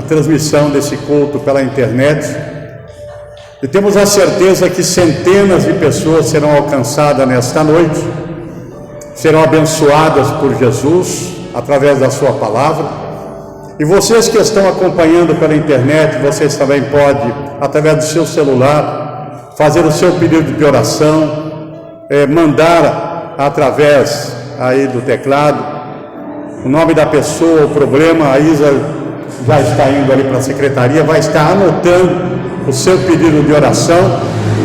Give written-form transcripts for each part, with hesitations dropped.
transmissão desse culto pela internet e temos a certeza que centenas de pessoas serão alcançadas nesta noite, serão abençoadas por Jesus através da sua palavra. E vocês que estão acompanhando pela internet, vocês também podem, através do seu celular, fazer o seu pedido de oração, mandar através aí do teclado o nome da pessoa, o problema. A Isa já está indo ali para a secretaria, vai estar anotando o seu pedido de oração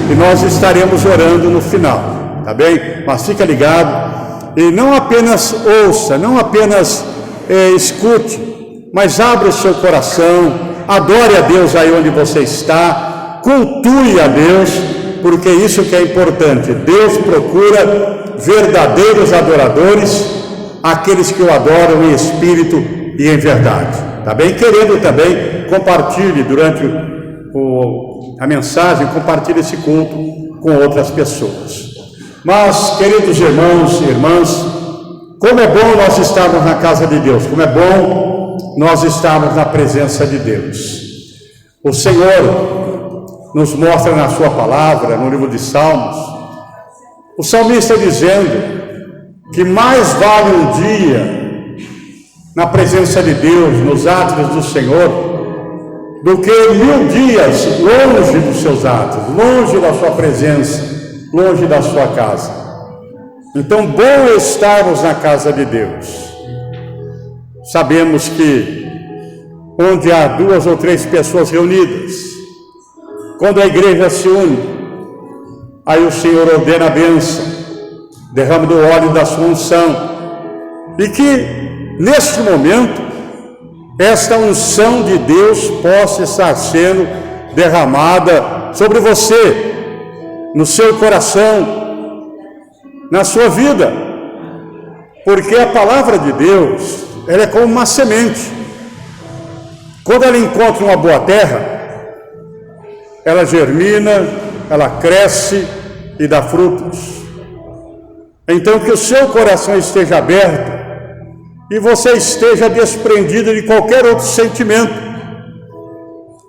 e nós estaremos orando no final, tá bem? Mas fica ligado e não apenas ouça, não apenas escute, mas abra o seu coração, adore a Deus aí onde você está, cultue a Deus, porque isso que é importante. Deus procura verdadeiros adoradores, aqueles que o adoram em espírito e em verdade, tá bem? Querendo também, compartilhe durante a mensagem, compartilhe esse culto com outras pessoas. Mas, queridos irmãos e irmãs, como é bom nós estarmos na casa de Deus, como é bom nós estarmos na presença de Deus. O Senhor nos mostra na sua palavra, no livro de Salmos, o salmista dizendo que mais vale um dia na presença de Deus, nos átrios do Senhor, do que 1000 dias longe dos seus átrios, longe da sua presença, longe da sua casa. Então, bom é estarmos na casa de Deus. Sabemos que onde há 2 ou 3 pessoas reunidas, quando a igreja se une, aí o Senhor ordena a bênção, derrama do óleo da sua unção, e que neste momento esta unção de Deus possa estar sendo derramada sobre você, no seu coração, na sua vida, porque a palavra de Deus, ela é como uma semente. Quando ela encontra uma boa terra, ela germina, ela cresce e dá frutos. Então que o seu coração esteja aberto e você esteja desprendido de qualquer outro sentimento,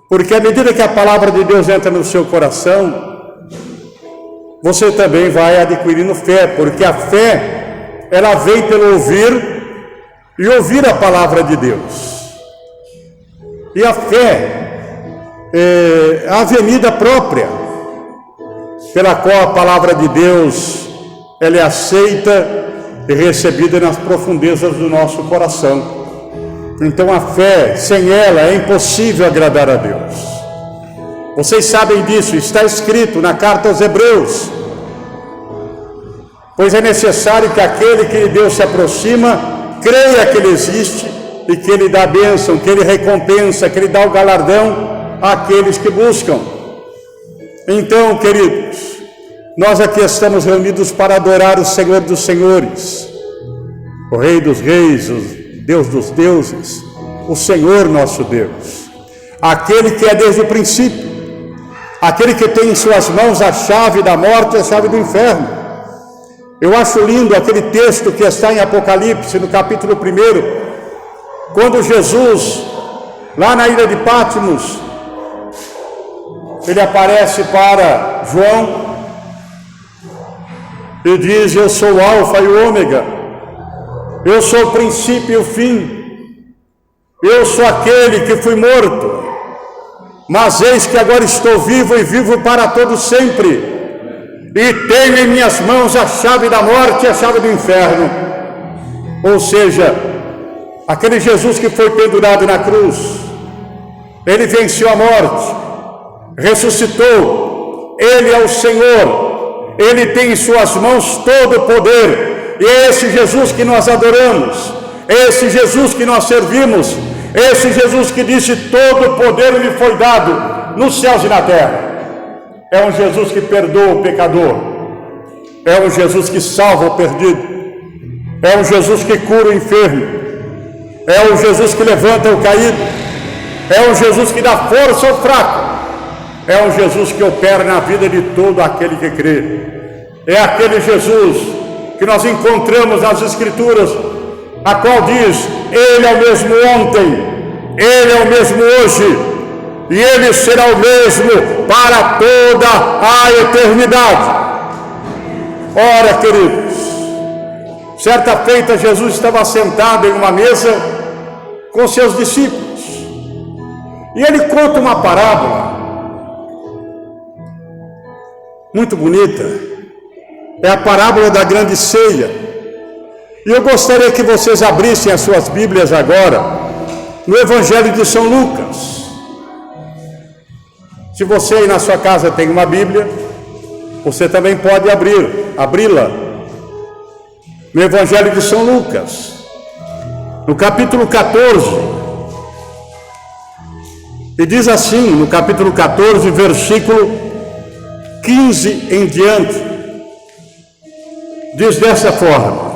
porque à medida que a palavra de Deus entra no seu coração, você também vai adquirindo fé, porque a fé, ela vem pelo ouvir e ouvir a palavra de Deus. E a fé é a avenida própria pela qual a palavra de Deus ela é aceita e recebida nas profundezas do nosso coração. Então a fé, sem ela, é impossível agradar a Deus. Vocês sabem disso, está escrito na carta aos Hebreus: pois é necessário que aquele que Deus se aproxima, creia que Ele existe e que Ele dá a bênção, que Ele recompensa, que Ele dá o galardão àqueles que buscam. Então, queridos, nós aqui estamos reunidos para adorar o Senhor dos Senhores, o Rei dos Reis, o Deus dos deuses, o Senhor nosso Deus, aquele que é desde o princípio, aquele que tem em suas mãos a chave da morte e a chave do inferno. Eu acho lindo aquele texto que está em Apocalipse, no capítulo 1, quando Jesus, lá na ilha de Patmos, ele aparece para João e diz: eu sou o Alfa e o Ômega, eu sou o princípio e o fim, eu sou aquele que fui morto, mas eis que agora estou vivo e vivo para todo sempre, e tenho em minhas mãos a chave da morte e a chave do inferno. Ou seja, aquele Jesus que foi pendurado na cruz, ele venceu a morte, ressuscitou, ele é o Senhor, ele tem em suas mãos todo o poder, e é esse Jesus que nós adoramos, é esse Jesus que nós servimos, é esse Jesus que disse: todo o poder lhe foi dado nos céus e na terra. É um Jesus que perdoa o pecador, é um Jesus que salva o perdido, é um Jesus que cura o enfermo, é um Jesus que levanta o caído, é um Jesus que dá força ao fraco, é um Jesus que opera na vida de todo aquele que crê. É aquele Jesus que nós encontramos nas Escrituras, a qual diz: ele é o mesmo ontem, Ele é o mesmo hoje, e Ele será o mesmo para toda a eternidade. Ora, queridos, certa feita Jesus estava sentado em uma mesa com seus discípulos, e Ele conta uma parábola muito bonita. É a parábola da grande ceia. E eu gostaria que vocês abrissem as suas Bíblias agora no Evangelho de São Lucas. Se você aí na sua casa tem uma Bíblia, você também pode abri-la no Evangelho de São Lucas, no capítulo 14. E diz assim, no capítulo 14, versículo 15 em diante, diz dessa forma: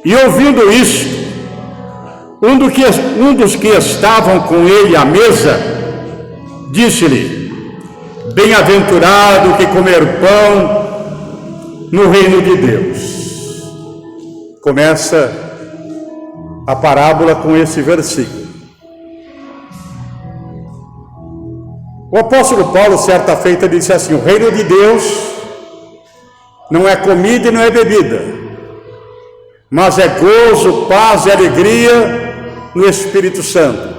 e ouvindo isto, um dos que estavam com ele à mesa, disse-lhe: bem-aventurado que comer pão no reino de Deus. Começa a parábola com esse versículo. O apóstolo Paulo, certa feita, disse assim: o reino de Deus não é comida e não é bebida, mas é gozo, paz e alegria no Espírito Santo.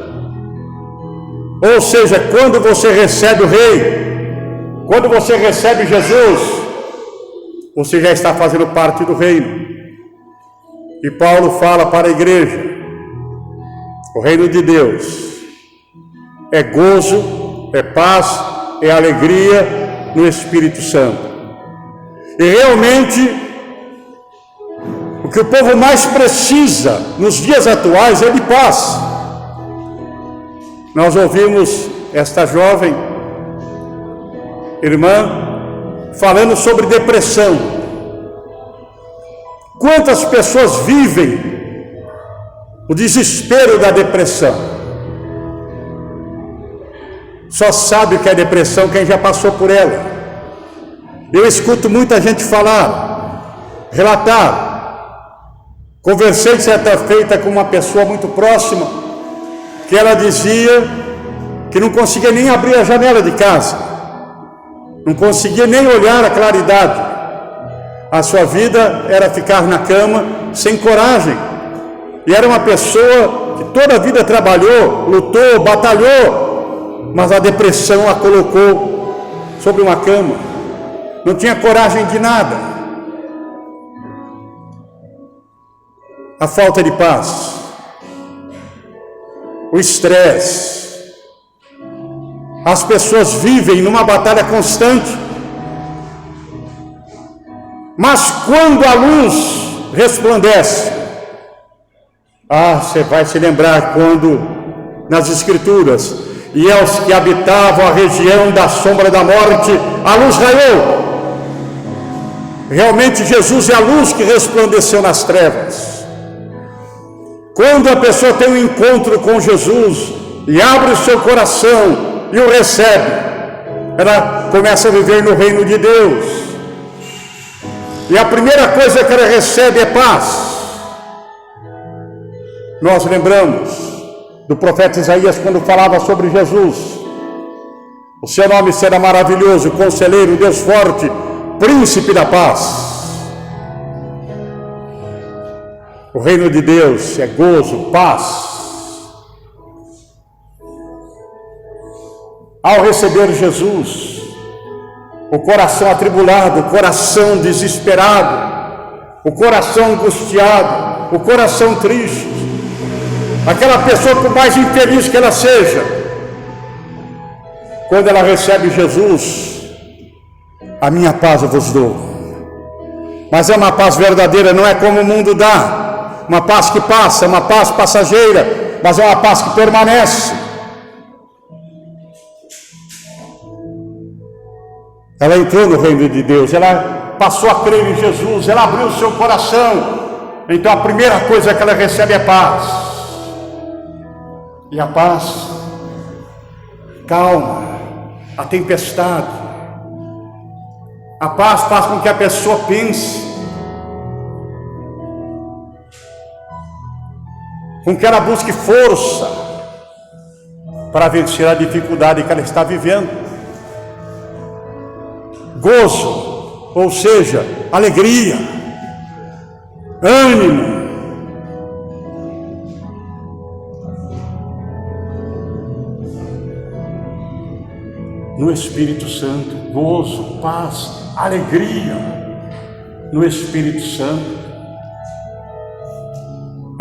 Ou seja, quando você recebe o Rei, quando você recebe Jesus, você já está fazendo parte do reino. E Paulo fala para a igreja: o reino de Deus é gozo, é paz, é alegria no Espírito Santo. E realmente, o que o povo mais precisa nos dias atuais é de paz. Nós ouvimos esta jovem irmã falando sobre depressão. Quantas pessoas vivem o desespero da depressão? Só sabe o que é depressão quem já passou por ela. Eu escuto muita gente falar, relatar. Conversei certa feita com uma pessoa muito próxima, que ela dizia que não conseguia nem abrir a janela de casa, não conseguia nem olhar a claridade. A sua vida era ficar na cama sem coragem. E era uma pessoa que toda a vida trabalhou, lutou, batalhou, mas a depressão a colocou sobre uma cama. Não tinha coragem de nada. A falta de paz, o estresse. As pessoas vivem numa batalha constante. Mas quando a luz resplandece, você vai se lembrar quando nas Escrituras: e aos que habitavam a região da sombra da morte, a luz raiou. Realmente Jesus é a luz que resplandeceu nas trevas. Quando a pessoa tem um encontro com Jesus e abre o seu coração e o recebe, ela começa a viver no reino de Deus. E a primeira coisa que ela recebe é paz. Nós lembramos do profeta Isaías quando falava sobre Jesus: o seu nome será maravilhoso, conselheiro, Deus forte, príncipe da paz. O reino de Deus é gozo, paz. Ao receber Jesus, o coração atribulado, o coração desesperado, o coração angustiado, o coração triste, aquela pessoa, por mais infeliz que ela seja, quando ela recebe Jesus: a minha paz eu vos dou. Mas é uma paz verdadeira, não é como o mundo dá, uma paz que passa, uma paz passageira, mas é uma paz que permanece. Ela entrou no reino de Deus, ela passou a crer em Jesus, ela abriu o seu coração. Então a primeira coisa que ela recebe é paz. E a paz calma a tempestade. A paz faz com que a pessoa pense. com que ela busque força para vencer a dificuldade que ela está vivendo. Gozo, ou seja, alegria, ânimo. No Espírito Santo, gozo, paz, alegria no Espírito Santo.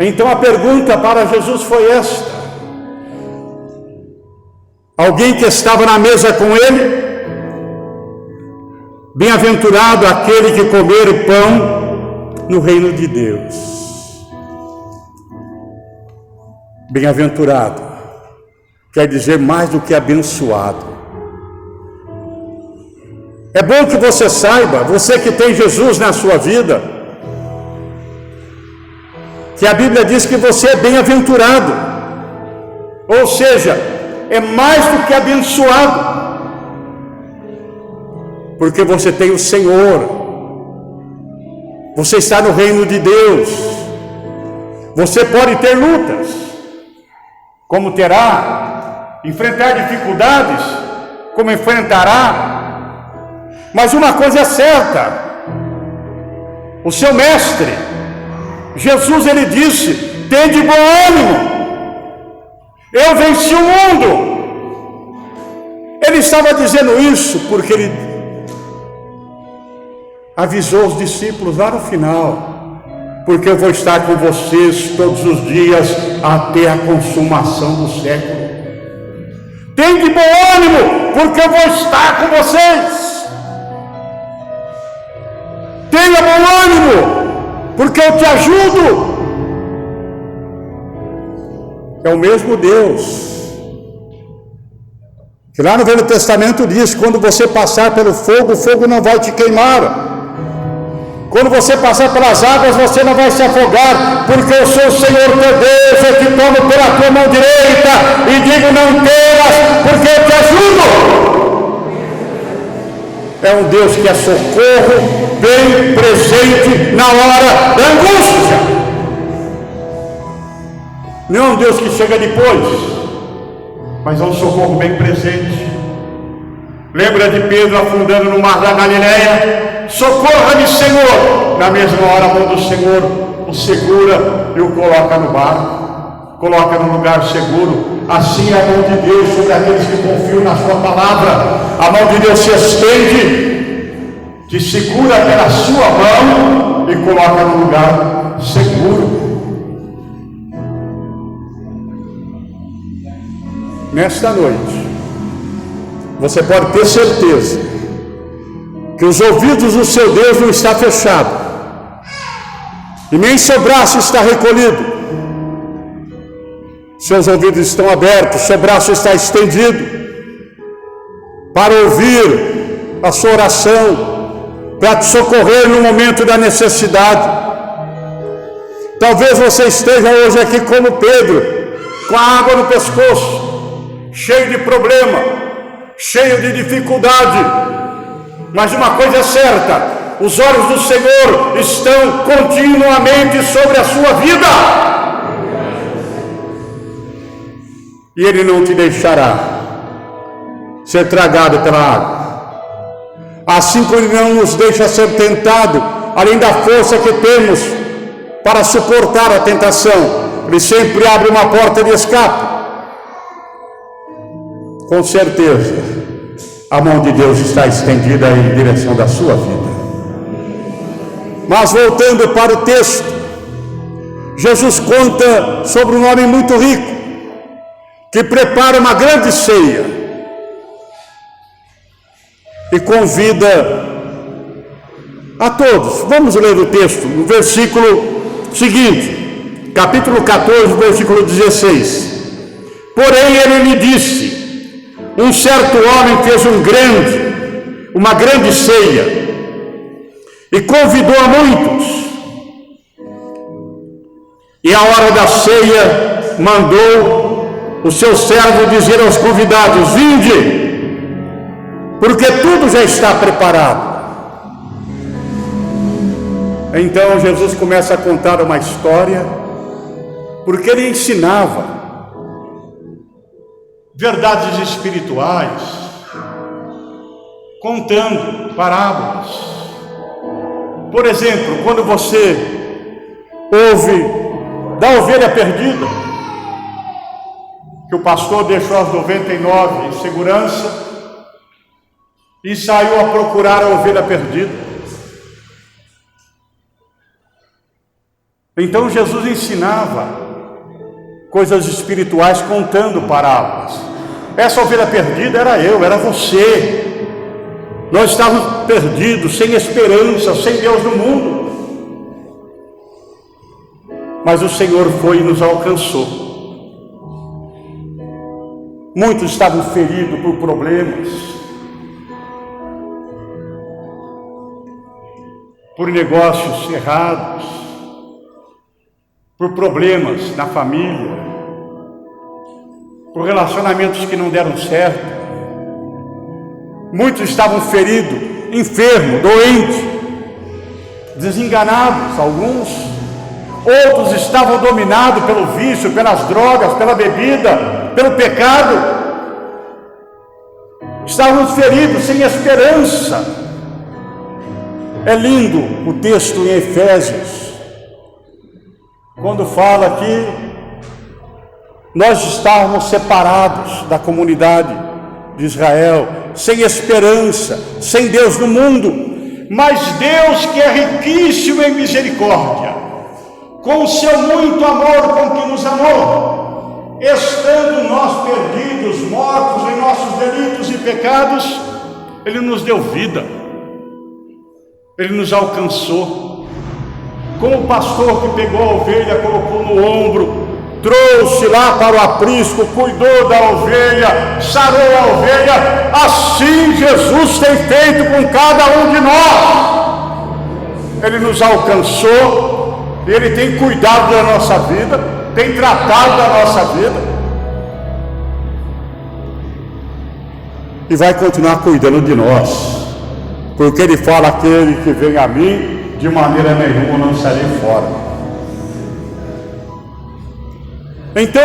Então a pergunta para Jesus foi esta: alguém que estava na mesa com ele, bem-aventurado aquele que comer o pão no reino de Deus. Bem-aventurado quer dizer mais do que abençoado. É bom que você saiba, você que tem Jesus na sua vida, que a Bíblia diz que você é bem-aventurado, ou seja, é mais do que abençoado, porque você tem o Senhor, você está no reino de Deus. Você pode ter lutas, como terá, enfrentar dificuldades, como enfrentará, mas uma coisa é certa: o seu mestre, Jesus, ele disse: tende bom ânimo, eu venci o mundo. Ele estava dizendo isso porque ele avisou os discípulos lá no final: porque eu vou estar com vocês todos os dias até a consumação do século. Tende bom ânimo, porque eu vou estar com vocês. Tenha bom ânimo, porque eu te ajudo. É o mesmo Deus que lá no Velho Testamento diz: quando você passar pelo fogo, o fogo não vai te queimar. Quando você passar pelas águas, você não vai se afogar, porque eu sou o Senhor teu Deus, eu te tomo pela tua mão direita e digo: não temas, porque eu te ajudo. É um Deus que é socorro bem presente na hora da angústia. Não é um Deus que chega depois, mas é um socorro bem presente. Lembra de Pedro afundando no mar da Galileia? Socorra-me, Senhor! Na mesma hora a mão do Senhor o segura e o coloca no barco, coloca no lugar seguro. Assim é a mão de Deus sobre aqueles que confiam na sua palavra. A mão de Deus se estende, te segura pela sua mão e coloca no lugar seguro. Nesta noite, você pode ter certeza que os ouvidos do seu Deus não estão fechados e nem seu braço está recolhido. Seus ouvidos estão abertos, seu braço está estendido para ouvir a sua oração, para te socorrer no momento da necessidade. Talvez você esteja hoje aqui como Pedro, com a água no pescoço, cheio de problema, cheio de dificuldade, mas uma coisa é certa: os olhos do Senhor estão continuamente sobre a sua vida. E Ele não te deixará ser tragado pela água. Assim como Ele não nos deixa ser tentado, além da força que temos para suportar a tentação, Ele sempre abre uma porta de escape. Com certeza, a mão de Deus está estendida em direção da sua vida. Mas voltando para o texto, Jesus conta sobre um homem muito rico, que prepara uma grande ceia e convida a todos. Vamos ler o texto, no versículo seguinte, capítulo 14, versículo 16. Porém ele lhe disse: um certo homem fez uma grande ceia e convidou a muitos. E à hora da ceia mandou o seu servo dizer aos convidados: vinde, porque tudo já está preparado. Então Jesus começa a contar uma história porque ele ensinava verdades espirituais, contando parábolas. Por exemplo, quando você ouve da ovelha perdida, que o pastor deixou as 99 em segurança e saiu a procurar a ovelha perdida. Então Jesus ensinava coisas espirituais contando parábolas. Essa ovelha perdida era eu, era você. Nós estávamos perdidos, sem esperança, sem Deus no mundo. Mas o Senhor foi e nos alcançou. Muitos estavam feridos por problemas, por negócios errados, por problemas na família, por relacionamentos que não deram certo. Muitos estavam feridos, enfermos, doentes, desenganados, alguns. Outros estavam dominados pelo vício, pelas drogas, pela bebida, pelo pecado. Estavam feridos, sem esperança. É lindo o texto em Efésios, quando fala que nós estávamos separados da comunidade de Israel, sem esperança, sem Deus no mundo, mas Deus, que é riquíssimo em misericórdia, com o seu muito amor com que nos amou, estando nós perdidos, mortos em nossos delitos e pecados, Ele nos deu vida, Ele nos alcançou, como o pastor que pegou a ovelha, colocou no ombro, trouxe lá para o aprisco, cuidou da ovelha, sarou a ovelha. Assim Jesus tem feito com cada um de nós. Ele nos alcançou, Ele tem cuidado da nossa vida, tem tratado da nossa vida e vai continuar cuidando de nós, porque Ele fala: aquele que vem a mim, de maneira nenhuma não serei fora. Então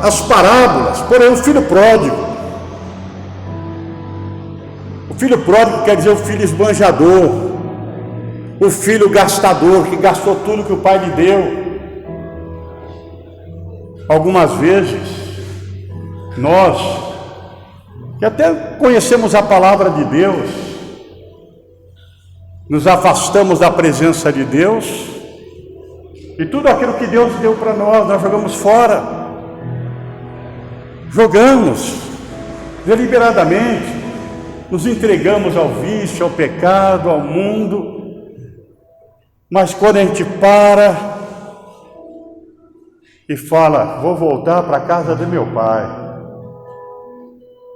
as parábolas, porém, o filho pródigo. O filho pródigo quer dizer o filho esbanjador, o filho gastador, que gastou tudo que o pai lhe deu. Algumas vezes, nós, que até conhecemos a palavra de Deus, nos afastamos da presença de Deus, e tudo aquilo que Deus deu para nós jogamos fora. Jogamos deliberadamente, nos entregamos ao vício, ao pecado, ao mundo. Mas quando a gente para e fala: vou voltar para a casa do meu pai,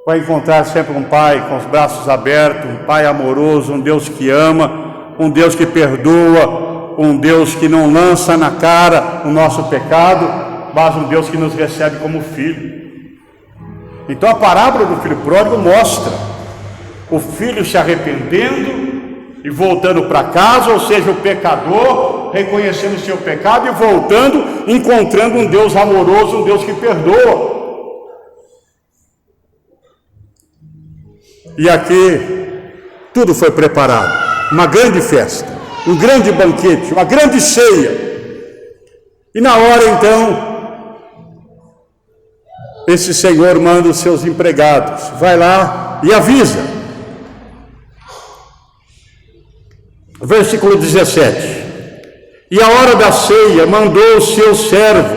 vai encontrar sempre um pai com os braços abertos, um pai amoroso, um Deus que ama, um Deus que perdoa, um Deus que não lança na cara o nosso pecado, mas um Deus que nos recebe como filho. Então a parábola do filho pródigo mostra o filho se arrependendo e voltando para casa, ou seja, o pecador reconhecendo o seu pecado e voltando, encontrando um Deus amoroso, um Deus que perdoa. E aqui tudo foi preparado, uma grande festa, um grande banquete, uma grande ceia. E na hora então, esse senhor manda os seus empregados: vai lá e avisa. Versículo 17: e a hora da ceia mandou o seu servo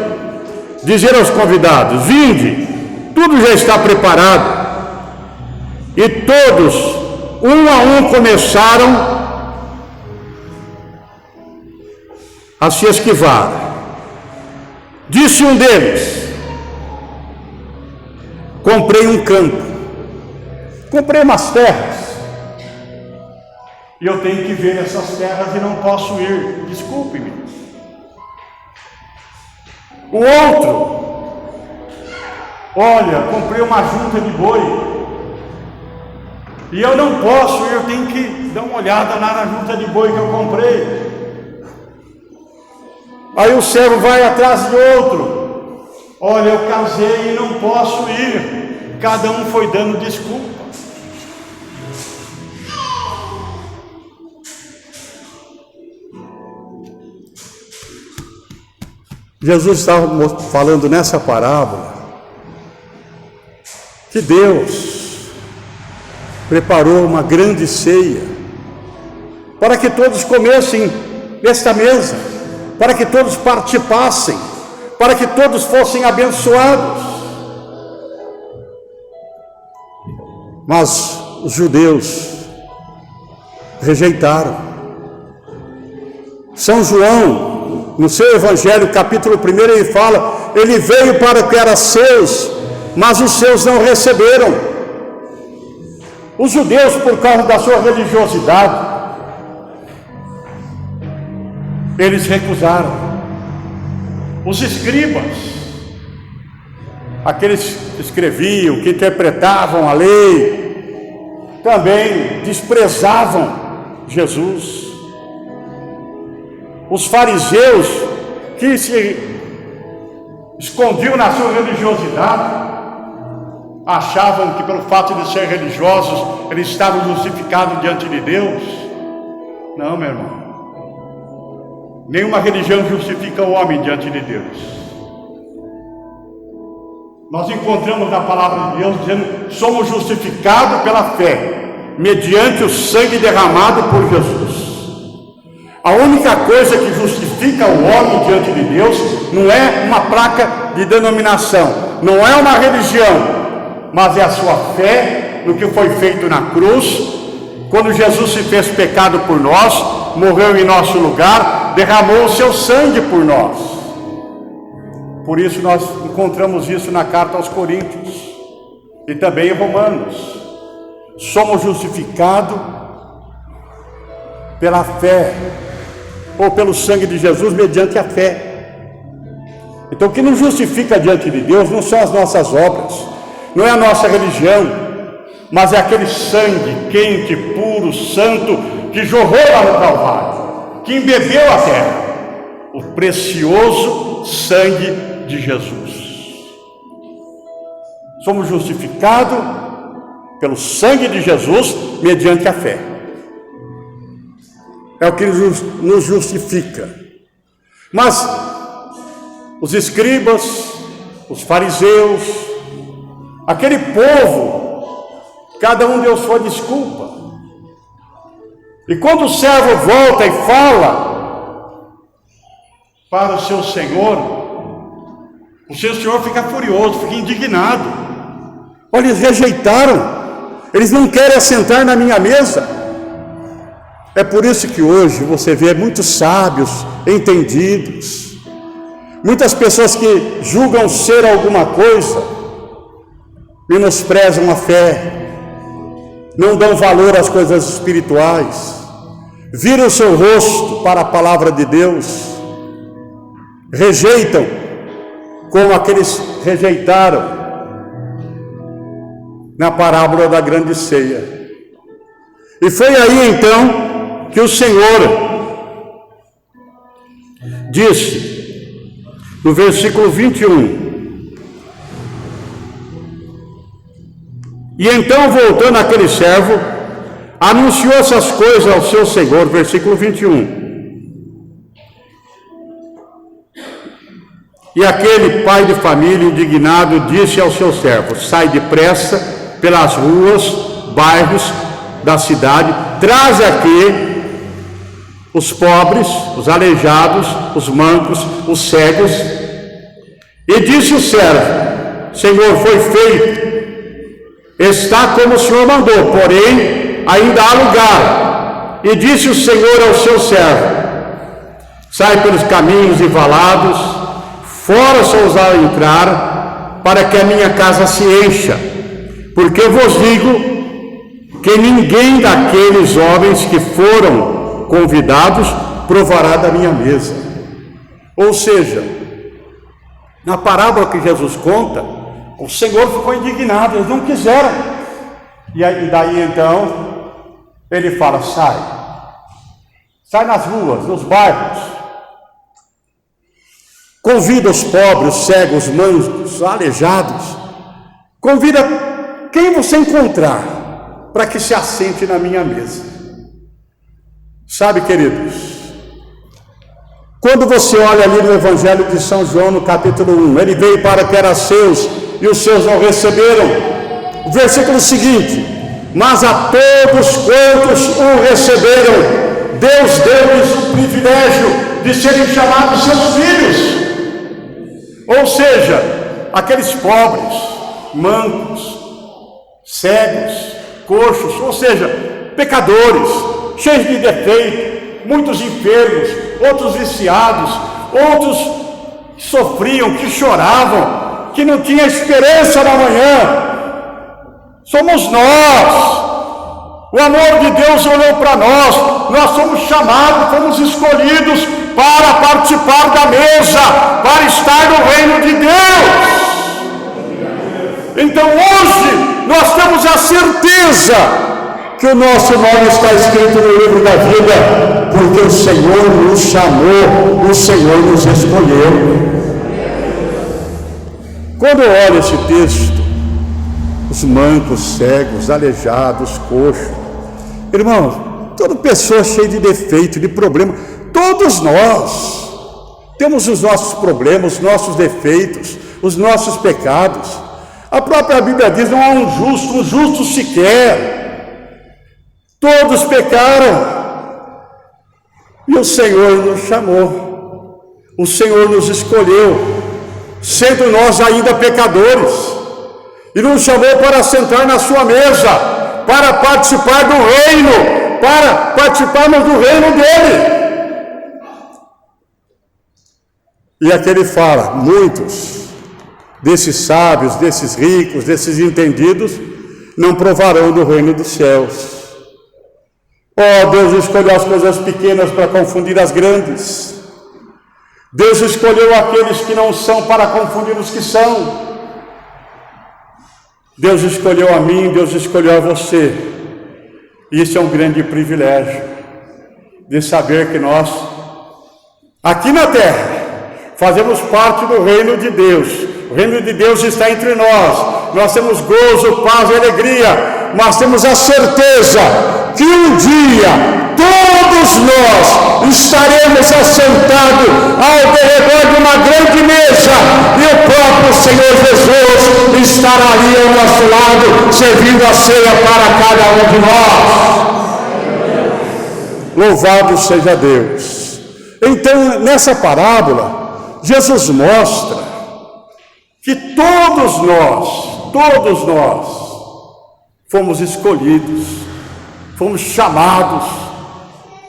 dizer aos convidados: vinde, tudo já está preparado. E todos, um a um, começaram a se esquivar. Disse um deles: comprei um campo, comprei umas terras, e eu tenho que ver essas terras e não posso ir, desculpe-me. O outro: olha, comprei uma junta de boi, e eu não posso ir, eu tenho que dar uma olhada lá na junta de boi que eu comprei. Aí o servo vai atrás de outro: Olha, eu casei e não posso ir. Cada um foi dando desculpa. Jesus estava falando nessa parábola que Deus preparou uma grande ceia para que todos comessem desta mesa, para que todos participassem, para que todos fossem abençoados. Mas os judeus rejeitaram. São João, no seu Evangelho, capítulo 1, ele fala: ele veio para o que era seus, mas os seus não receberam. Os judeus, por causa da sua religiosidade, eles recusaram. Os escribas, aqueles que escreviam, que interpretavam a lei, também desprezavam Jesus. Os fariseus, que se escondiam na sua religiosidade, achavam que pelo fato de ser religiosos, eles estavam justificados diante de Deus. Não, meu irmão. Nenhuma religião justifica o homem diante de Deus. Nós encontramos na palavra de Deus dizendo: somos justificados pela fé, mediante o sangue derramado por Jesus. A única coisa que justifica o homem diante de Deus não é uma placa de denominação, não é uma religião, mas é a sua fé no que foi feito na cruz, quando Jesus se fez pecado por nós, morreu em nosso lugar, derramou o seu sangue por nós. Por isso nós encontramos isso na carta aos Coríntios e também em Romanos. Somos justificados pela fé, ou pelo sangue de Jesus, mediante a fé. Então o que nos justifica diante de Deus não são as nossas obras, não é a nossa religião, mas é aquele sangue quente, puro, santo, que jorrou lá no Calvário, que embebeu a terra, o precioso sangue de Jesus. Somos justificados pelo sangue de Jesus, mediante a fé. É o que nos justifica. Mas os escribas, os fariseus, aquele povo, cada um deu sua desculpa. E quando o servo volta e fala para o seu senhor, o seu senhor fica furioso, fica indignado. Olha, eles rejeitaram, eles não querem assentar na minha mesa. É por isso que hoje você vê muitos sábios, entendidos, muitas pessoas que julgam ser alguma coisa, menosprezam a fé, não dão valor às coisas espirituais, viram o seu rosto para a palavra de Deus, rejeitam, como aqueles rejeitaram na parábola da grande ceia. E foi aí então que o Senhor disse, no versículo 21, e então, voltando aquele servo, anunciou essas coisas ao seu senhor, versículo 21. E aquele pai de família, indignado, disse ao seu servo: sai depressa pelas ruas, bairros da cidade, traz aqui os pobres, os aleijados, os mancos, os cegos. E disse o servo: Senhor, foi feito, está como o Senhor mandou, porém ainda há lugar. E disse o Senhor ao seu servo: sai pelos caminhos e valados, fora só ousar entrar, para que a minha casa se encha, porque eu vos digo que ninguém daqueles homens que foram convidados provará da minha mesa. Ou seja, na parábola que Jesus conta, o Senhor ficou indignado, eles não quiseram. E daí então, ele fala: sai nas ruas, nos bairros, Convida os pobres, os cegos, os mancos, os aleijados. Convida quem você encontrar para que se assente na minha mesa. Sabe, queridos, quando você olha ali no Evangelho de São João, no capítulo 1, ele veio para que era seus e os seus não receberam. O versículo seguinte: mas a todos quantos o receberam, Deus deu-lhes o privilégio de serem chamados seus filhos. Ou seja, aqueles pobres, mancos, cegos, coxos, ou seja, pecadores, cheios de defeito, muitos enfermos, outros viciados, outros que sofriam, que choravam, que não tinham esperança na manhã. Somos nós. O amor de Deus olhou para nós somos chamados, fomos escolhidos para participar da mesa, para estar no reino de Deus. Então hoje nós temos a certeza que o nosso nome está escrito no livro da vida, porque o Senhor nos chamou, o Senhor nos escolheu. Quando eu olho esse texto, os mancos, cegos, aleijados, coxos, irmão, toda pessoa cheia de defeito, de problema, todos nós temos os nossos problemas, os nossos defeitos, os nossos pecados. A própria Bíblia diz: não há um justo sequer. Todos pecaram e o Senhor nos chamou, o Senhor nos escolheu, sendo nós ainda pecadores, e nos chamou para sentar na sua mesa, para participar do reino, para participarmos do reino dele. E aqui ele fala: muitos desses sábios, desses ricos, desses entendidos, não provarão do reino dos céus. Oh, Deus escolheu as coisas pequenas para confundir as grandes. Deus escolheu aqueles que não são para confundir os que são. Deus escolheu a mim, Deus escolheu a você. Isso é um grande privilégio, de saber que nós, aqui na terra, fazemos parte do reino de Deus. O reino de Deus está entre nós. Nós temos gozo, paz e alegria, mas temos a certeza que um dia todos nós estaremos assentados ao redor de uma grande mesa, e o próprio Senhor Jesus estará ali ao nosso lado, servindo a ceia para cada um de nós. Louvado seja Deus. Então, nessa parábola, Jesus mostra que todos nós fomos escolhidos, fomos chamados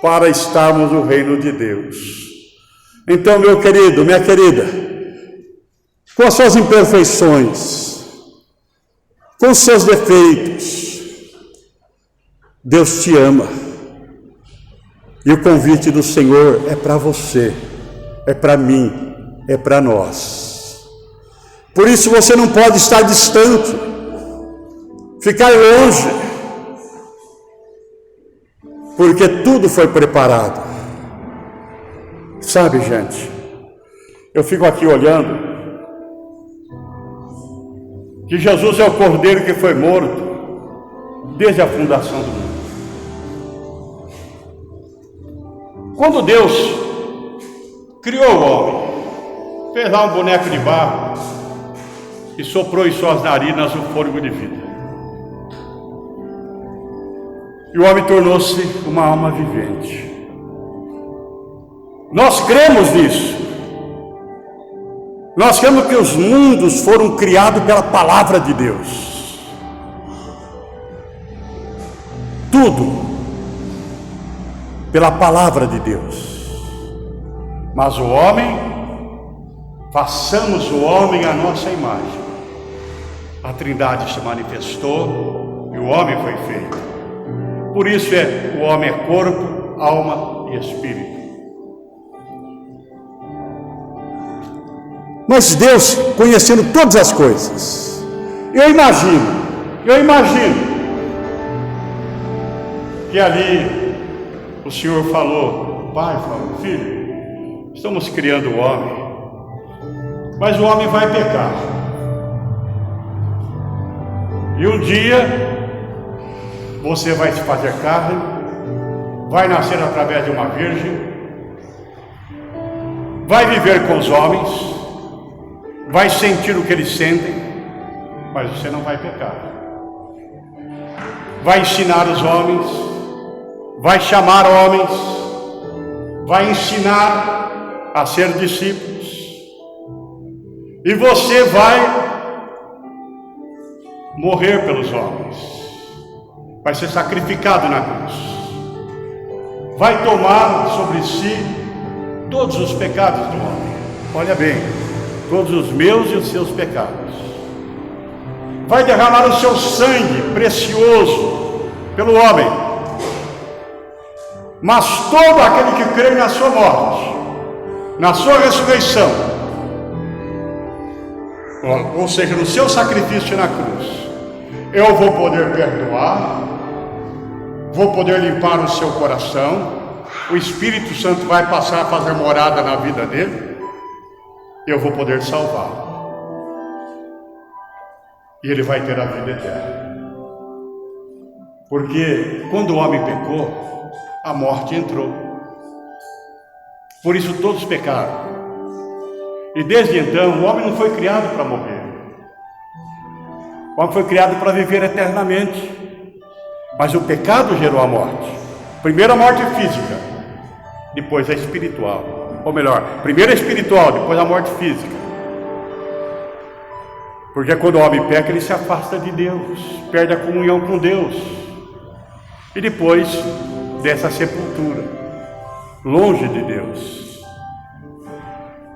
para estarmos no reino de Deus. Então, meu querido, minha querida, com as suas imperfeições, com os seus defeitos, Deus te ama. E o convite do Senhor é para você, é para mim, é para nós. Por isso você não pode estar distante, ficar longe, porque tudo foi preparado. Sabe, gente, eu fico aqui olhando que Jesus é o Cordeiro que foi morto desde a fundação do mundo. Quando Deus criou o homem, fez lá um boneco de barro e soprou em suas narinas o fôlego de vida. E o homem tornou-se uma alma vivente. Nós cremos nisso. Nós cremos que os mundos foram criados pela palavra de Deus. Tudo pela palavra de Deus. Mas o homem, façamos o homem à nossa imagem. A Trindade se manifestou e o homem foi feito. Por isso o homem é corpo, alma e espírito. Mas Deus, conhecendo todas as coisas, eu imagino que ali o Senhor falou: pai, filho, estamos criando o homem, Mas o homem vai pecar. E um dia você vai se fazer carne, vai nascer através de uma virgem, vai viver com os homens, vai sentir o que eles sentem, mas você não vai pecar. Vai ensinar os homens, vai chamar homens, vai ensinar a ser discípulos. E você vai morrer pelos homens, vai ser sacrificado na cruz, vai tomar sobre si todos os pecados do homem. Olha bem, todos os meus e os seus pecados. Vai derramar o seu sangue precioso pelo homem. Mas todo aquele que crê na sua morte, na sua ressurreição, ou seja, no seu sacrifício na cruz, eu vou poder perdoar, vou poder limpar o seu coração, o Espírito Santo vai passar a fazer morada na vida dele, eu vou poder salvá-lo. E ele vai ter a vida eterna. Porque quando o homem pecou, a morte entrou. Por isso todos pecaram. E desde então, o homem não foi criado para morrer. O homem foi criado para viver eternamente. Mas o pecado gerou a morte. Primeiro a morte física, depois a espiritual. Ou melhor, primeiro a espiritual, depois a morte física. Porque quando o homem peca, ele se afasta de Deus, perde a comunhão com Deus. E depois dessa sepultura, longe de Deus.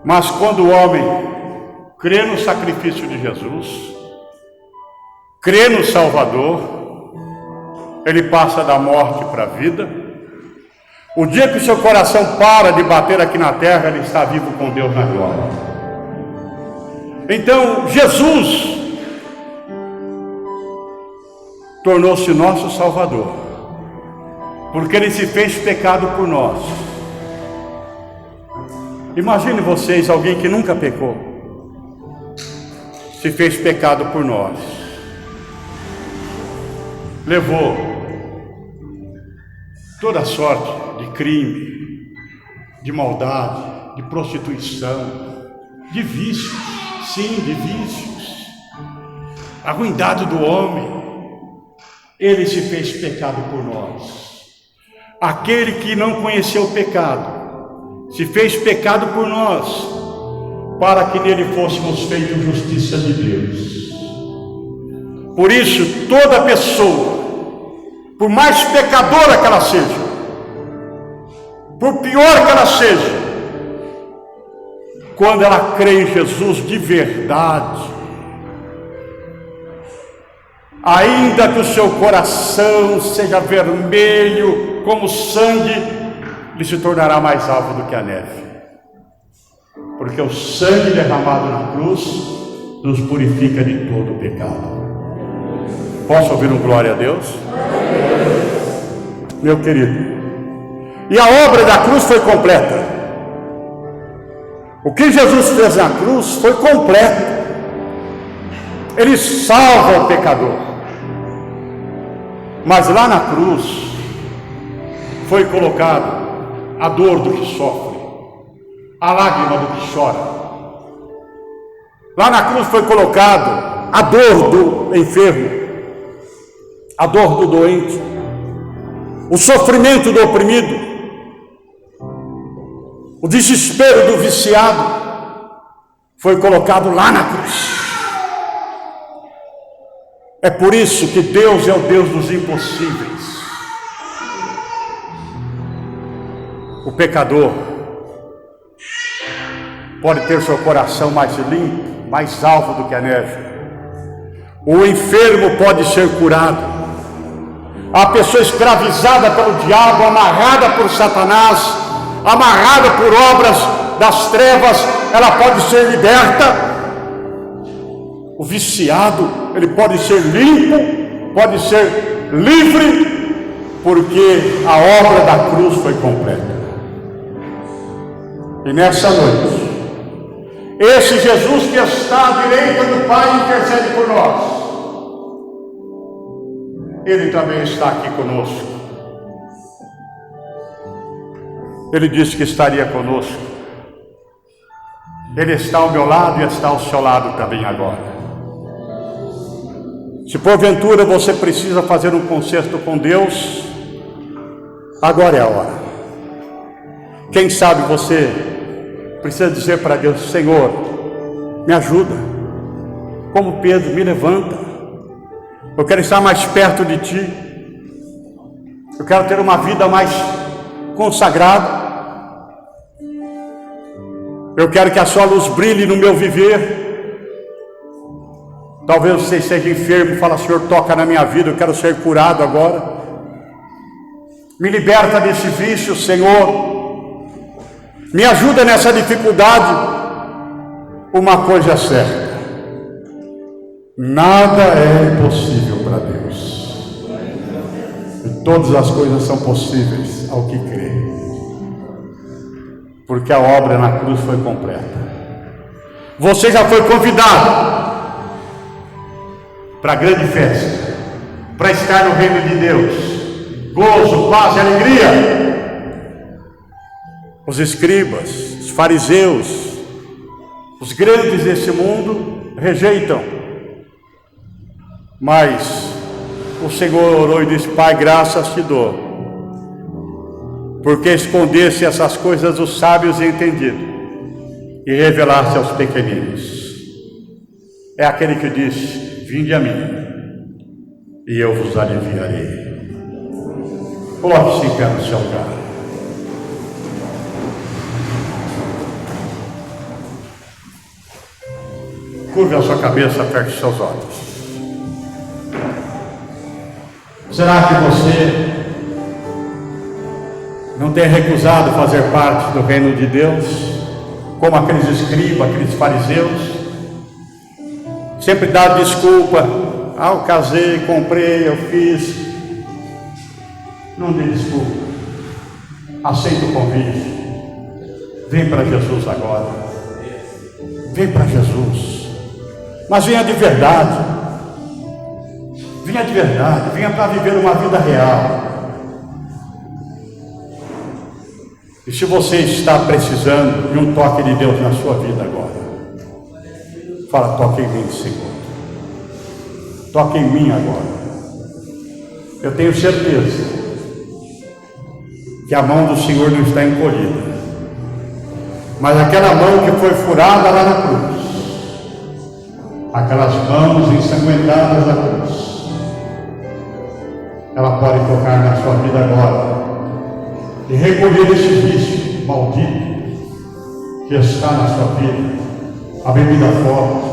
Mas quando o homem crê no sacrifício de Jesus, crê no Salvador, ele passa da morte para a vida. O dia que o seu coração para de bater aqui na terra, ele está vivo com Deus na glória. Então, Jesus tornou-se nosso Salvador, porque Ele se fez pecado por nós. Imagine vocês, alguém que nunca pecou, se fez pecado por nós, levou toda sorte de crime, de maldade, de prostituição, de vícios. Sim, de vícios, a ruindade do homem. Ele se fez pecado por nós. Aquele que não conheceu o pecado se fez pecado por nós, para que nele fôssemos feitos justiça de Deus. Por isso, toda pessoa, por mais pecadora que ela seja, por pior que ela seja, quando ela crê em Jesus de verdade, ainda que o seu coração seja vermelho como sangue, ele se tornará mais alvo do que a neve, porque o sangue derramado na cruz nos purifica de todo o pecado. Posso ouvir um glória a Deus? Meu querido, e a obra da cruz foi completa. O que Jesus fez na cruz foi completo. Ele salva o pecador. Mas lá na cruz foi colocado a dor do que sofre, a lágrima do que chora. Lá na cruz foi colocado a dor do enfermo, a dor do doente, o sofrimento do oprimido, o desespero do viciado. Foi colocado lá na cruz. É por isso que Deus é o Deus dos impossíveis. O pecador pode ter seu coração mais limpo, mais alvo do que a neve. O enfermo pode ser curado. A pessoa escravizada pelo diabo, amarrada por Satanás, amarrada por obras das trevas, ela pode ser liberta. O viciado, ele pode ser limpo, pode ser livre, porque a obra da cruz foi completa. E nessa noite, Esse Jesus que está à direita do Pai intercede por nós. Ele também está aqui conosco. Ele disse que estaria conosco. Ele está ao meu lado e está ao seu lado também agora. Se porventura você precisa fazer um concerto com Deus, agora é a hora. Quem sabe você precisa dizer para Deus: Senhor, me ajuda. Como Pedro, me levanta. Eu quero estar mais perto de Ti. Eu quero ter uma vida mais consagrada. Eu quero que a Sua luz brilhe no meu viver. Talvez você esteja enfermo e fala: Senhor, toca na minha vida, eu quero ser curado agora. Me liberta desse vício, Senhor. Me ajuda nessa dificuldade. Uma coisa é certa: nada é impossível para Deus. E todas as coisas são possíveis ao que crê. Porque a obra na cruz foi completa. Você já foi convidado para a grande festa, para estar no reino de Deus. Gozo, paz e alegria. Os escribas, os fariseus, os grandes desse mundo rejeitam. Mas o Senhor orou e disse: Pai, graças te dou, porque escondesse essas coisas dos sábios e entendidos e revelasse aos pequeninos. É aquele que disse: vinde a mim e eu vos aliviarei. Coloque-se em pé no seu lugar. Curve a sua cabeça, feche seus olhos. Será que você não tem recusado fazer parte do reino de Deus, como aqueles escribas, aqueles fariseus? Sempre dá desculpa: eu casei, comprei, eu fiz. Não dê desculpa. Aceita o convite. Vem para Jesus agora. Vem para Jesus. Mas venha de verdade. Venha de verdade. Venha para viver uma vida real. E se você está precisando de um toque de Deus na sua vida agora, fala: toque em mim, Senhor. Toque em mim agora. Eu tenho certeza que a mão do Senhor não está encolhida, mas aquela mão que foi furada lá na cruz, aquelas mãos ensanguentadas na cruz, ela pode tocar na sua vida agora e recolher esse vício maldito que está na sua vida, a bebida forte,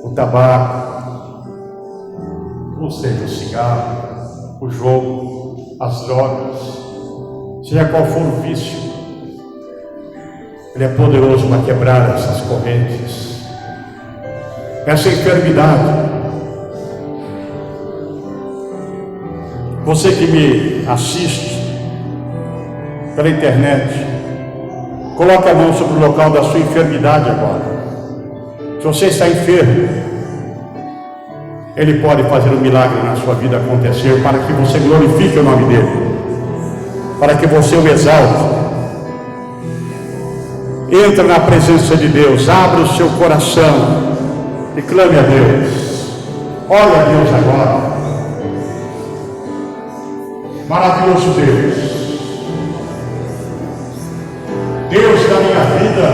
o tabaco, ou seja, o cigarro, o jogo, as drogas, seja qual for o vício. Ele é poderoso para quebrar essas correntes, essa enfermidade. Você que me assiste pela internet, coloque a mão sobre o local da sua enfermidade agora. Se você está enfermo, Ele pode fazer um milagre na sua vida acontecer, para que você glorifique o nome dEle, para que você o exalte. Entra na presença de Deus, abra o seu coração e clame a Deus. Olha a Deus agora. Maravilhoso Deus, Deus da minha vida,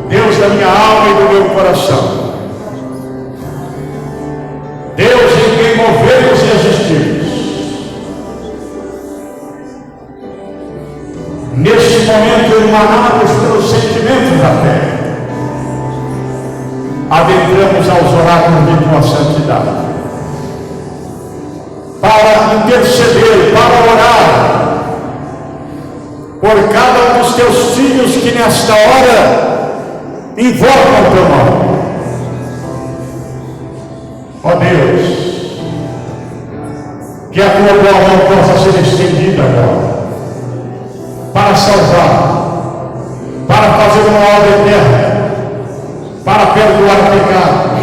Deus da minha alma e do meu coração, Deus em quem movemos e existimos. Neste momento, emanados pelos sentimentos da fé, adentramos aos oráculos de tua santidade, para interceder, para orar por cada um dos teus filhos que nesta hora invocam o teu nome. Ó Deus, que a tua boa mão possa ser estendida agora, para salvar, poder para perdoar pecados,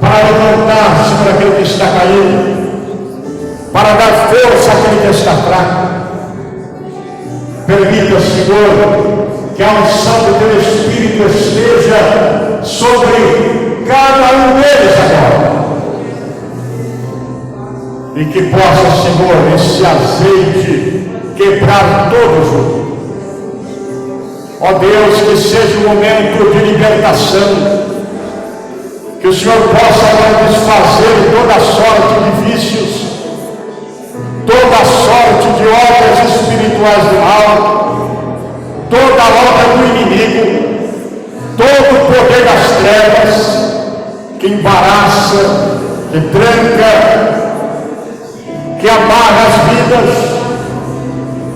para levantar, Senhor, aquele que está caído, para dar força àquele que está fraco. Permita, Senhor, que a unção do Teu Espírito esteja sobre cada um deles agora. E que possa, Senhor, esse azeite quebrar todo jugo. Ó Deus, que seja um momento de libertação. Que o Senhor possa agora desfazer toda sorte de vícios, toda sorte de obras espirituais do mal, toda obra do inimigo, todo o poder das trevas que embaraça, que tranca, que amarra as vidas,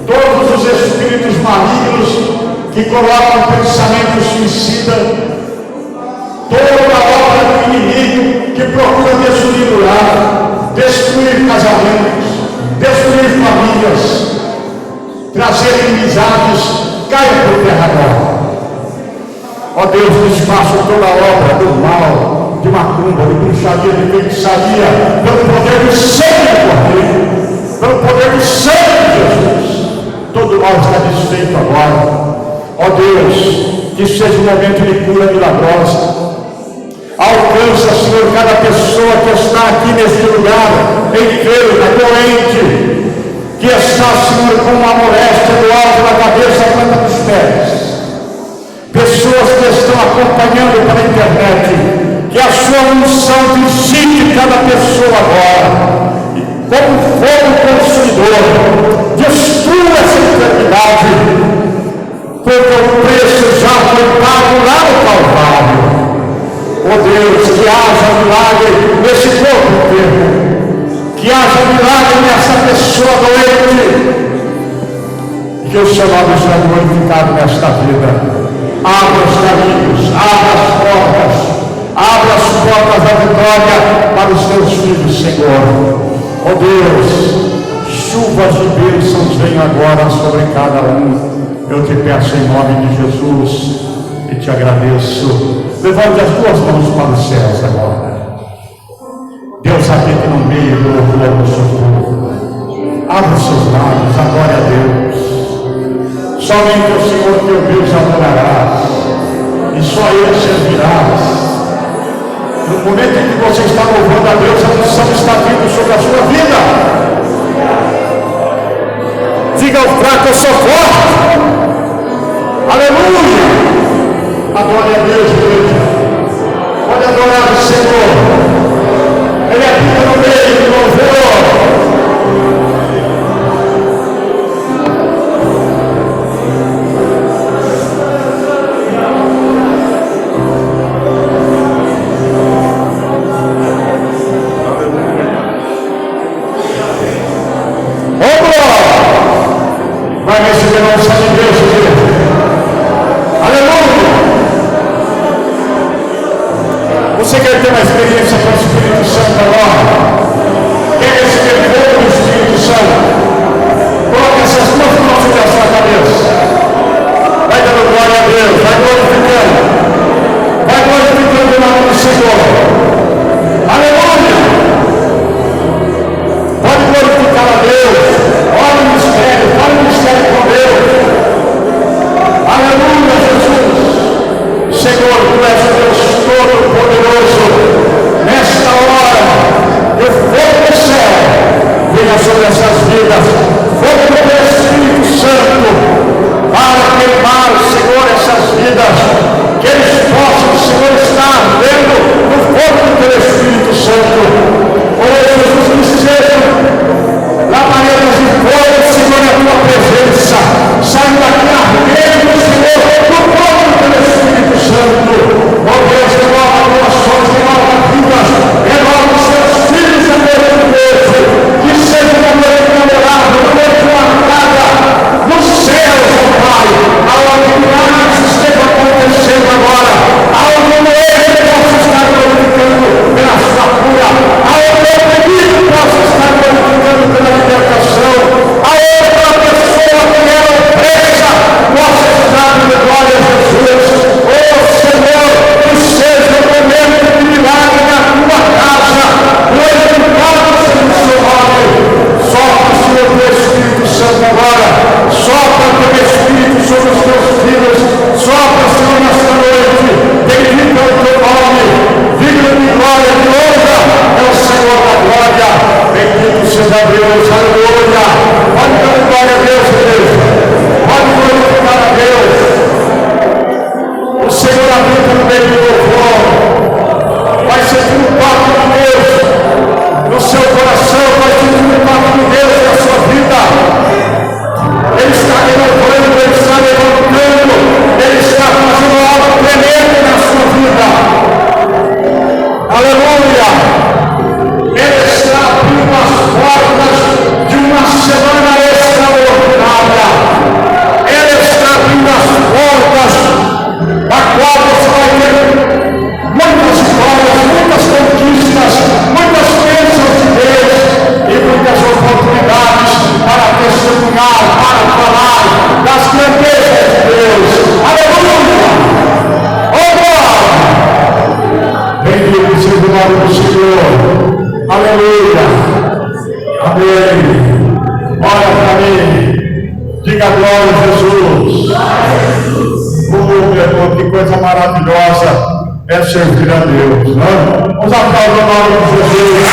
todos os espíritos malignos que colocam pensamento suicida, toda a obra do inimigo que procura destruir o lar, destruir casamentos, destruir famílias, trazer inimizades, caia por terra agora. Ó Deus, desfaça toda a obra do mal, de macumba, de bruxaria, de feitiçaria, pelo poder do sangue do Cordeiro, pelo poder do sangue de Jesus. Todo mal está desfeito agora. Ó Deus, que seja um momento de cura milagrosa. Alcança, Senhor, cada pessoa que está aqui neste lugar, enferma, doente, que está, Senhor, com uma moléstia do alto da cabeça à planta dos pés. Pessoas que estão acompanhando pela internet, que a sua unção visite cada pessoa agora, como fogo consumidor, destrua essa enfermidade, porque o preço já foi pago lá no Calvário. Ó Deus, que haja milagre nesse corpo enfermo, que haja milagre nessa pessoa doente, que o seu nome seja glorificado nesta vida. Abra os caminhos, abra as portas da vitória para os teus filhos, Senhor. Ó Deus, chuvas de bênçãos venham agora sobre cada um. Eu te peço em nome de Jesus e te agradeço. Levante as tuas mãos para os céus agora. Deus habita no meio do louvor do seu povo. Abra os seus lábios, adore a Deus. Somente o Senhor teu Deus adorarás, e só Ele servirás. No momento em que você está louvando a Deus, a unção está vindo sobre a sua vida. Diga ao fraco, eu sou forte. Aleluia! Adore a Deus, igreja. Pode adorar o Senhor. Ele habita no meio do louvor. Vai receber a unção de Deus, igreja. Aleluia! Você quer ter uma experiência com o Espírito Santo agora? Quer receber fogo do Espírito Santo? Coloque essas duas mãos sobre a sua cabeça. Vai dando glória a Deus, vai glorificando o nome do Senhor. Aleluia! Pode glorificar a Deus. Olha o mistério, fala o mistério com Deus. Aleluia, Jesus. Senhor, tu és o Deus Todo-Poderoso. Nesta hora, o fogo do céu venha sobre essas vidas. é servir a Deus. Vamos aplaudir o nome de Jesus.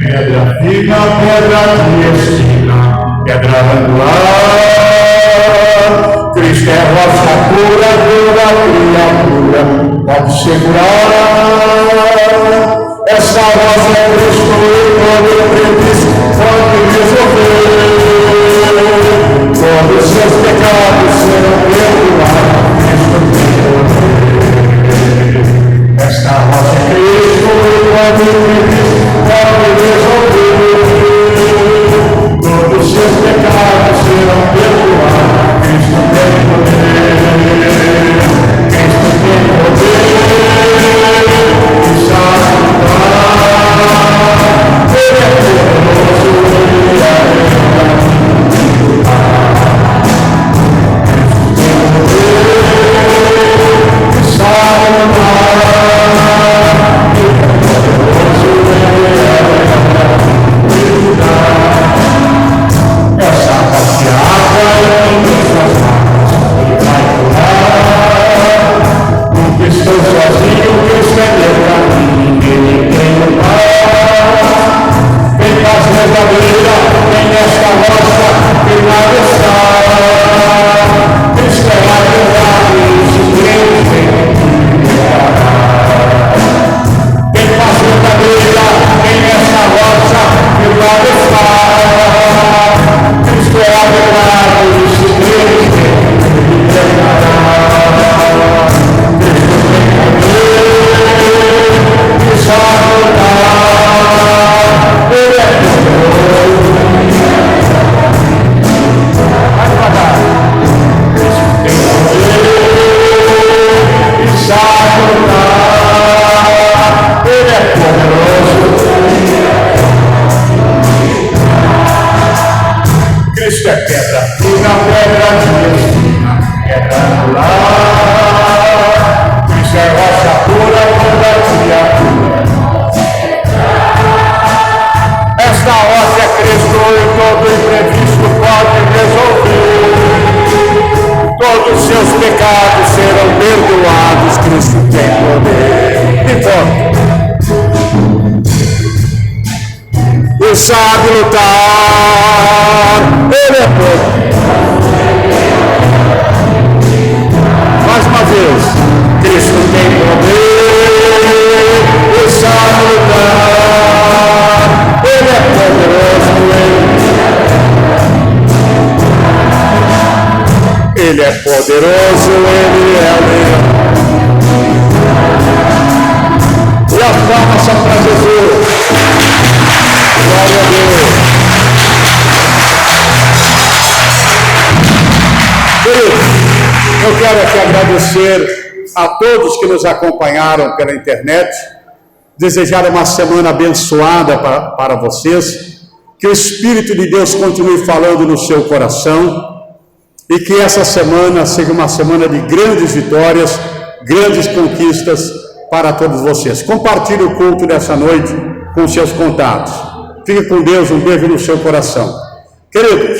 Pedra fina, pedra de esquina, pedra angular. Cristo é rocha pura, toda criatura pode segurar. Essa rocha é Cristo e todo imprevisto pode resolver. Todos os seus pecados serão perdoados. Cristo tem poder. Esta rocha é Cristo e todo imprevisto pode resolver. Todos os seus pecados serão perdoados. Cristo tem poder. Cristo tem poder. E salvar. Ele é poderoso, ele é verdade. Cristo tem poder. E salvar. Estou sozinho, Cristo é meu caminho, Ele tem o mar. Tem paz verdadeira, tem esta rocha, tem nada está. Cristo é a verdade, isso Deus tem que liberar. Tem paz verdadeira, tem esta rocha, tem nada está. Cristo é a verdade, isso Deus tem que liberar. Cristo é pedra fina, pedra de esquina, pedra angular. Cristo é rocha pura, toda criatura. Esta rocha é Cristo e todo imprevisto pode resolver. Todos os seus pecados serão perdoados. Cristo tem poder. E volta. E sabe lutar. Ele é poderoso. Mais uma vez. Cristo tem poder. E sabe lutar. Ele é poderoso. Ele é poderoso. Ele é o leão. E a palma só para Jesus. Glória a Deus. Eu quero aqui agradecer a todos que nos acompanharam pela internet, desejar uma semana abençoada para vocês, que o Espírito de Deus continue falando no seu coração e que essa semana seja uma semana de grandes vitórias, grandes conquistas para todos vocês. Compartilhe o culto dessa noite com seus contatos. Fique com Deus, um beijo no seu coração. Queridos,